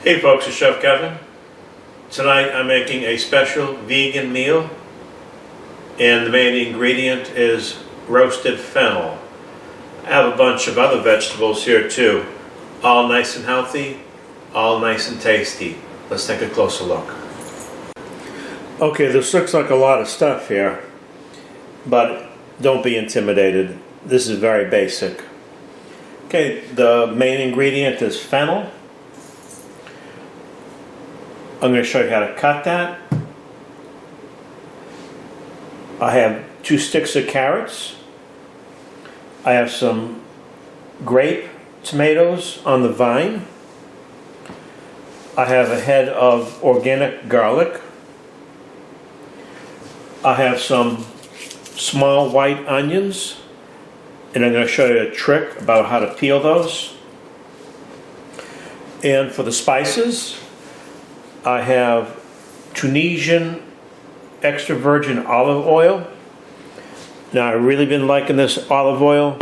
Hey folks, it's Chef Kevin. Tonight I'm making a special vegan meal, and the main ingredient is roasted fennel. I have a bunch of other vegetables here too, all nice and healthy, all nice and tasty. Let's take a closer look. Okay, this looks like a lot of stuff here, but don't be intimidated. This is very basic. Okay, the main ingredient is fennel. I'm going to show you how to cut that. I have 2 sticks of carrots. I have some grape tomatoes on the vine. I have a head of organic garlic. I have some small white onions, and I'm going to show you a trick about how to peel those. And for the spices, I have Tunisian extra virgin olive oil. Now I've really been liking this olive oil,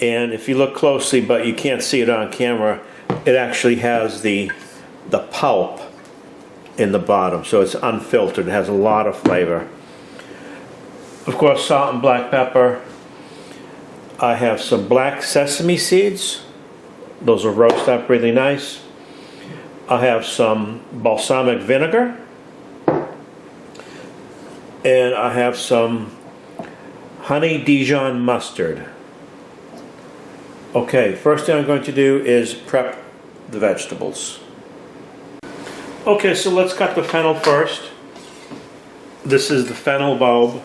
and if you look closely, but you can't see it on camera, it actually has the pulp in the bottom, so it's unfiltered. It has a lot of flavor. Of course, salt and black pepper. I have some black sesame seeds. Those will roast up really nice. I have some balsamic vinegar, and I have some honey Dijon mustard. Okay, first thing I'm going to do is prep the vegetables. Okay, so let's cut the fennel first. This is the fennel bulb.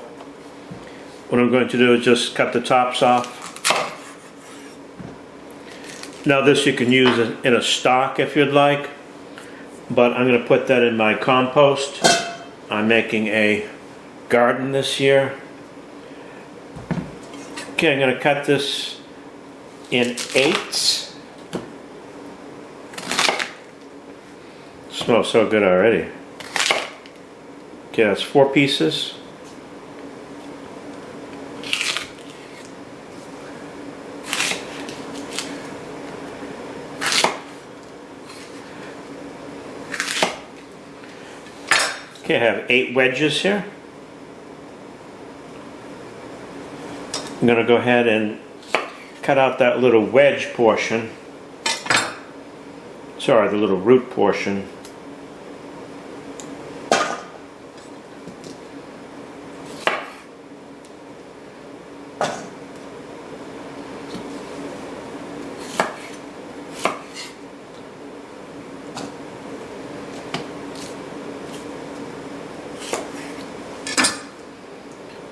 What I'm going to do is just cut the tops off. Now this you can use in a stock if you'd like, but I'm going to put that in my compost. I'm making a garden this year. Okay, I'm going to cut this in 8s. Smells so good already. Okay, that's 4 pieces. Okay, I have 8 wedges here. I'm going to go ahead and cut out that little wedge portion. Sorry, the little root portion.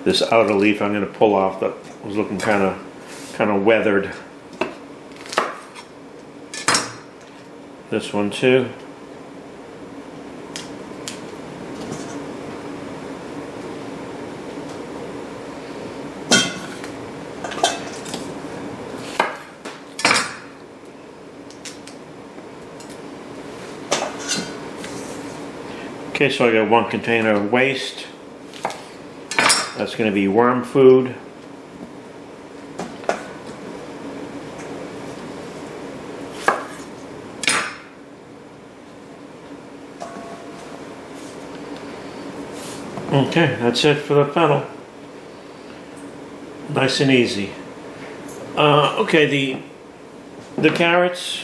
This outer leaf I'm going to pull off that was looking kind of weathered. This one too. Okay, so I got 1 container of waste. That's going to be worm food. Okay, that's it for the fennel. Nice and easy. Okay, the carrots.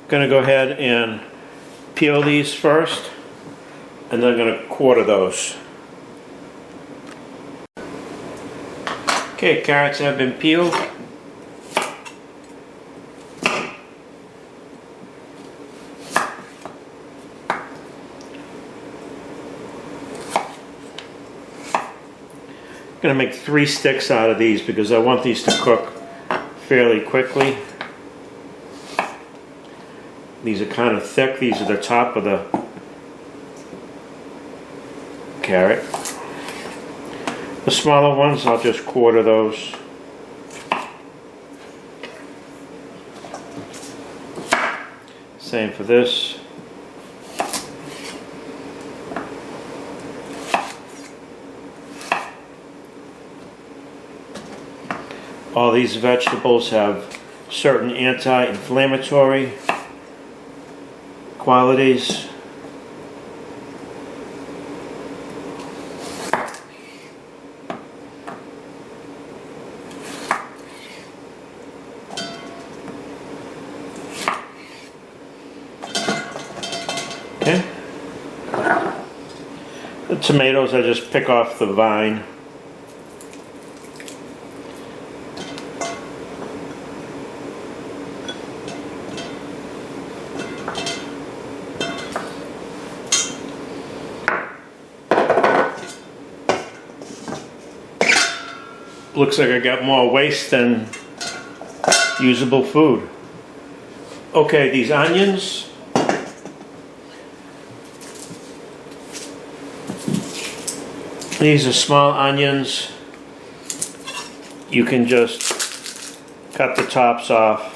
Going to go ahead and peel these first, and then I'm going to quarter those. Okay, carrots have been peeled. I'm going to make 3 sticks out of these because I want these to cook fairly quickly. These are kind of thick. These are the top of the carrot. The smaller ones, I'll just quarter those. Same for this. All these vegetables have certain anti-inflammatory qualities. Okay. The tomatoes I just pick off the vine. Looks like I got more waste than usable food. Okay, these onions. These are small onions. You can just cut the tops off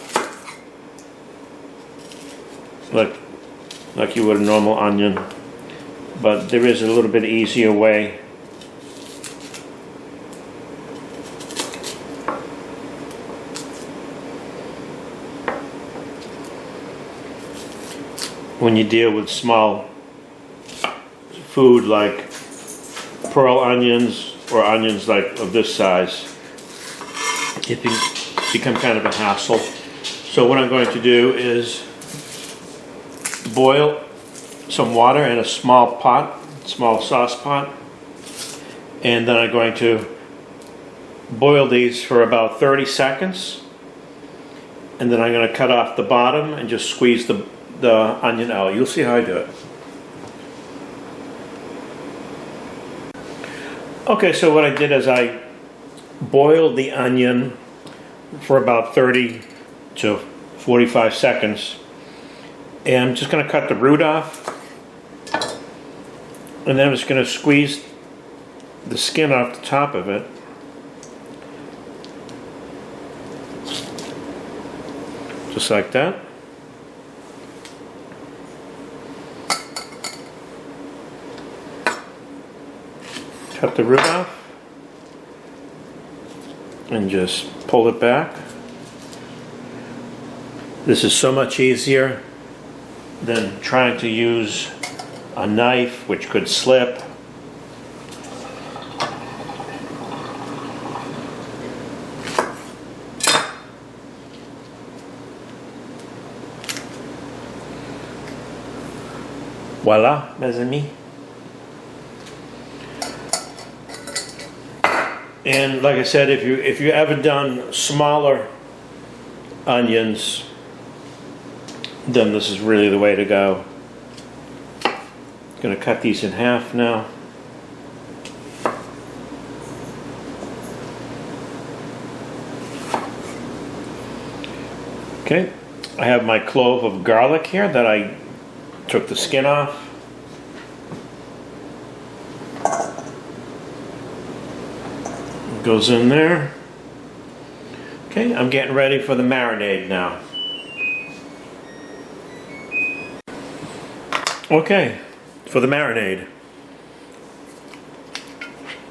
like you would a normal onion, but there is a little bit easier way. When you deal with small food like pearl onions or onions like of this size, it can become kind of a hassle. So what I'm going to do is boil some water in a small sauce pot, and then I'm going to boil these for about 30 seconds, and then I'm going to cut off the bottom and just squeeze the onion out. You'll see how I do it. Okay, so what I did is I boiled the onion for about 30 to 45 seconds, and I'm just going to cut the root off, and then I'm just going to squeeze the skin off the top of it. Just like that. Cut the root off and just pull it back. This is so much easier than trying to use a knife, which could slip. Voila, mes amis. And like I said, if you ever done smaller onions, then this is really the way to go. I'm going to cut these in half now. Okay, I have my clove of garlic here that I took the skin off. Goes in there. Okay, I'm getting ready for the marinade now. Okay, for the marinade,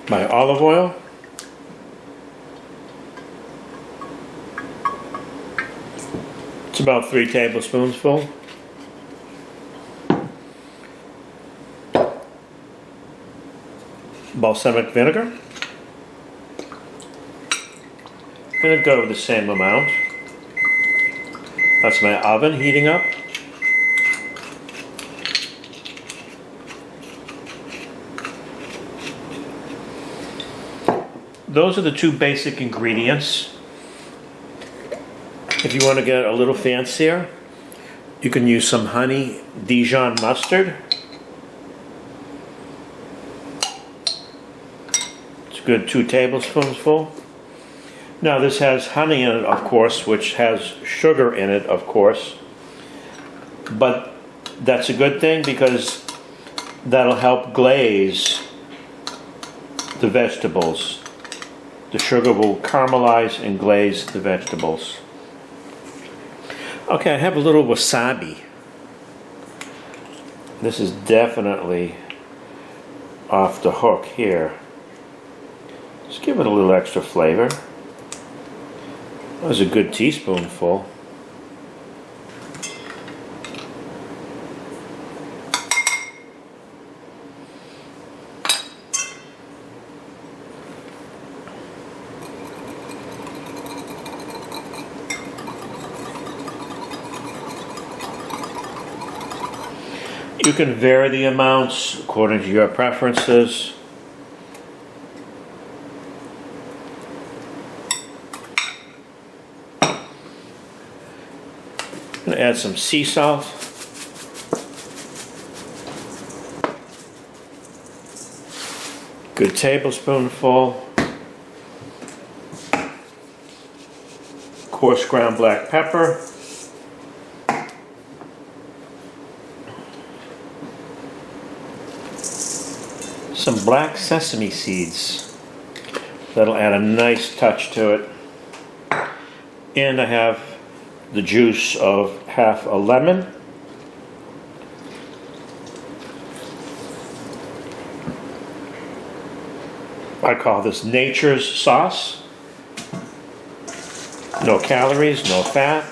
my olive oil, it's about 3 tablespoons full. Balsamic vinegar. I'm going to go the same amount. That's my oven heating up. Those are the 2 basic ingredients. If you want to get a little fancier, you can use some honey Dijon mustard. It's a good 2 tablespoons full. Now this has honey in it, of course, which has sugar in it, of course. But that's a good thing because that'll help glaze the vegetables. The sugar will caramelize and glaze the vegetables. Okay, I have a little wasabi. This is definitely off the hook here. Just give it a little extra flavor. That was a good teaspoonful. You can vary the amounts according to your preferences. I'm going to add some sea salt. Good tablespoonful. Coarse ground black pepper. Some black sesame seeds. That'll add a nice touch to it. And I have the juice of half a lemon. I call this nature's sauce. No calories, no fat,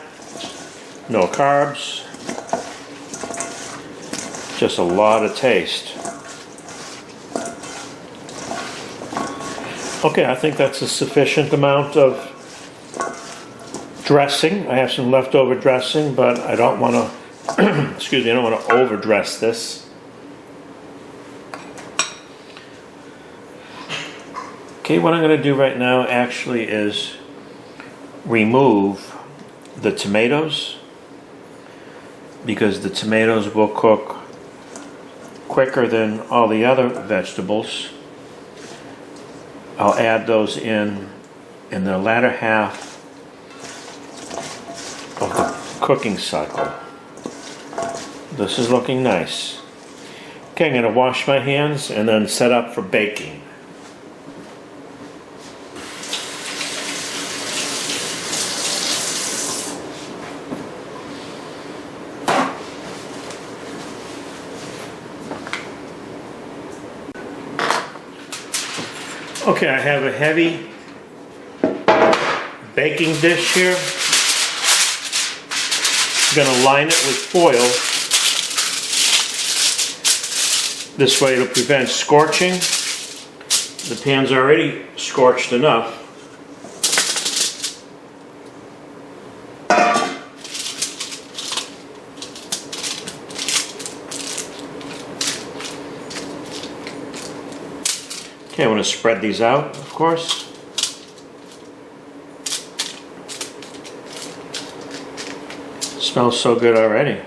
no carbs. Just a lot of taste. Okay, I think that's a sufficient amount of dressing. I have some leftover dressing, but I don't want to, excuse me, I don't want to overdress this. Okay, what I'm going to do right now actually is remove the tomatoes, because the tomatoes will cook quicker than all the other vegetables. I'll add those in the latter half of the cooking cycle. This is looking nice. Okay, I'm going to wash my hands and then set up for baking. Okay, I have a heavy baking dish here. I'm going to line it with foil. This way it'll prevent scorching. The pan's already scorched enough. Okay, I want to spread these out, of course. Smells so good already.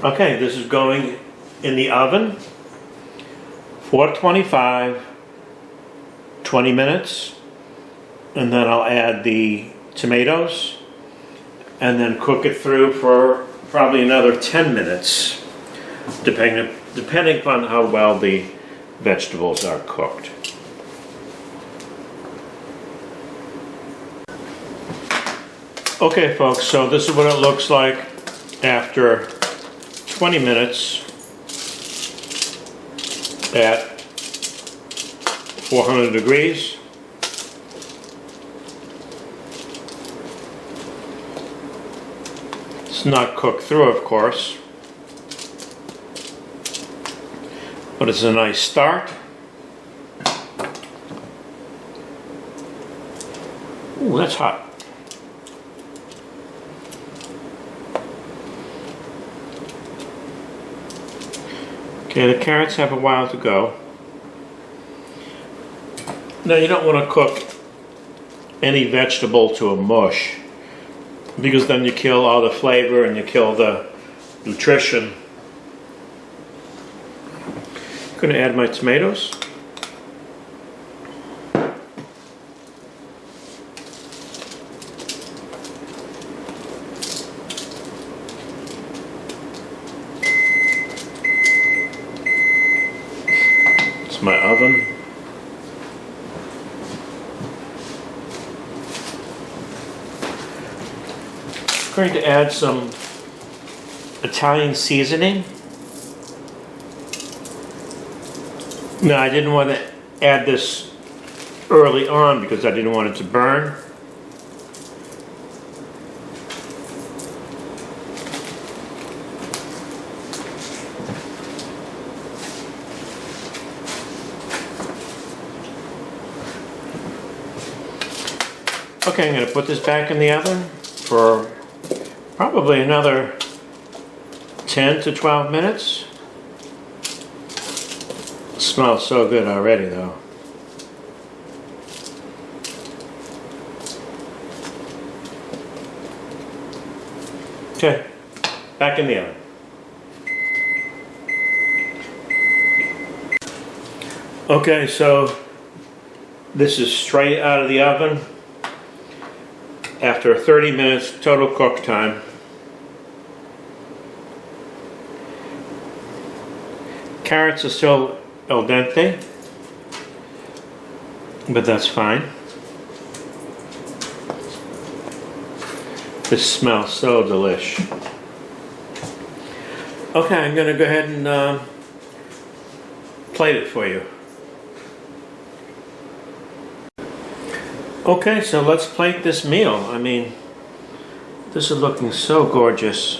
Okay, this is going in the oven, 425, 20 minutes. And then I'll add the tomatoes and then cook it through for probably another 10 minutes, depending upon how well the vegetables are cooked. Okay folks, so this is what it looks like after 20 minutes at 400 degrees. Not cooked through, of course, but it's a nice start. Ooh, that's hot. Okay, the carrots have a while to go. Now you don't want to cook any vegetable to a mush, because then you kill all the flavor and you kill the nutrition. I'm going to add my tomatoes. It's my oven. I'm going to add some Italian seasoning. Now I didn't want to add this early on because I didn't want it to burn. Okay, I'm going to put this back in the oven for probably another 10 to 12 minutes. It smells so good already though. Okay, back in the oven. Okay, so this is straight out of the oven after 30 minutes total cook time. Carrots are still al dente, but that's fine. This smells so delish. Okay, I'm going to go ahead and plate it for you. Okay, so let's plate this meal. I mean, this is looking so gorgeous.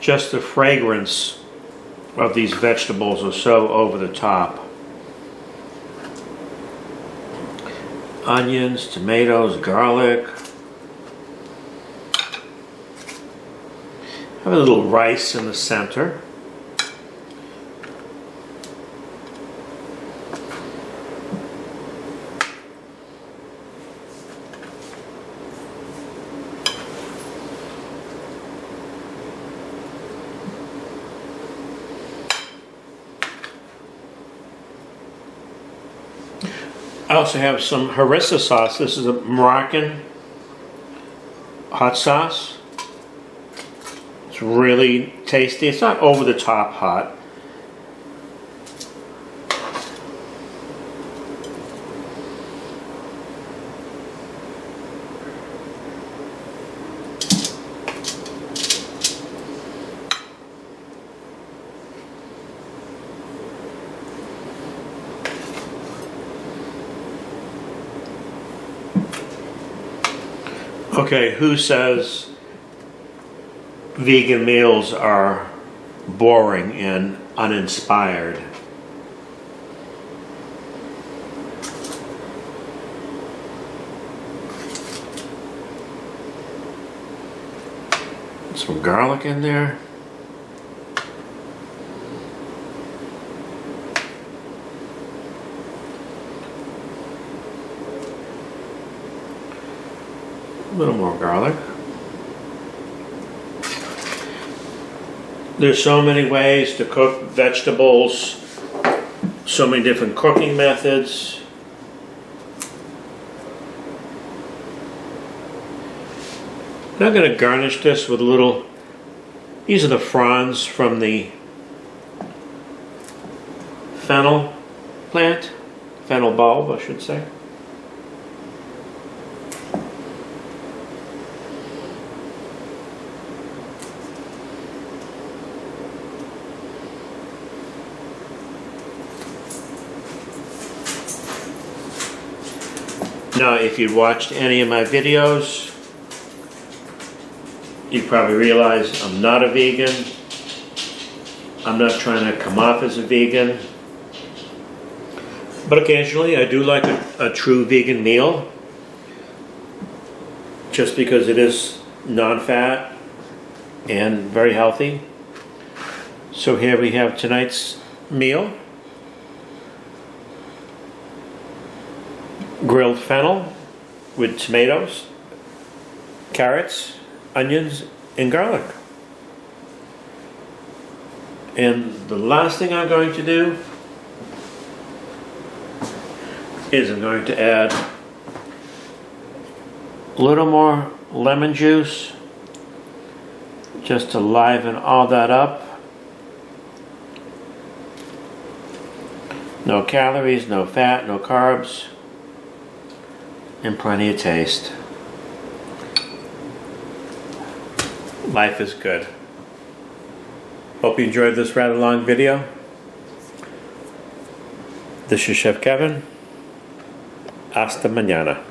Just the fragrance of these vegetables are so over the top. Onions, tomatoes, garlic. Have a little rice in the center. I also have some harissa sauce. This is a Moroccan hot sauce. It's really tasty. It's not over the top hot. Okay, who says vegan meals are boring and uninspired? Some garlic in there. A little more garlic. There's so many ways to cook vegetables, so many different cooking methods. And I'm going to garnish this with a little, these are the fronds from the fennel plant, fennel bulb I should say. Now, if you've watched any of my videos, you probably realize I'm not a vegan. I'm not trying to come off as a vegan. But occasionally I do like a true vegan meal, just because it is non-fat and very healthy. So here we have tonight's meal. Grilled fennel with tomatoes, carrots, onions, and garlic. And the last thing I'm going to do is I'm going to add a little more lemon juice, just to liven all that up. No calories, no fat, no carbs, and plenty of taste. Life is good. Hope you enjoyed this rather long video. This is Chef Kevin. Hasta mañana.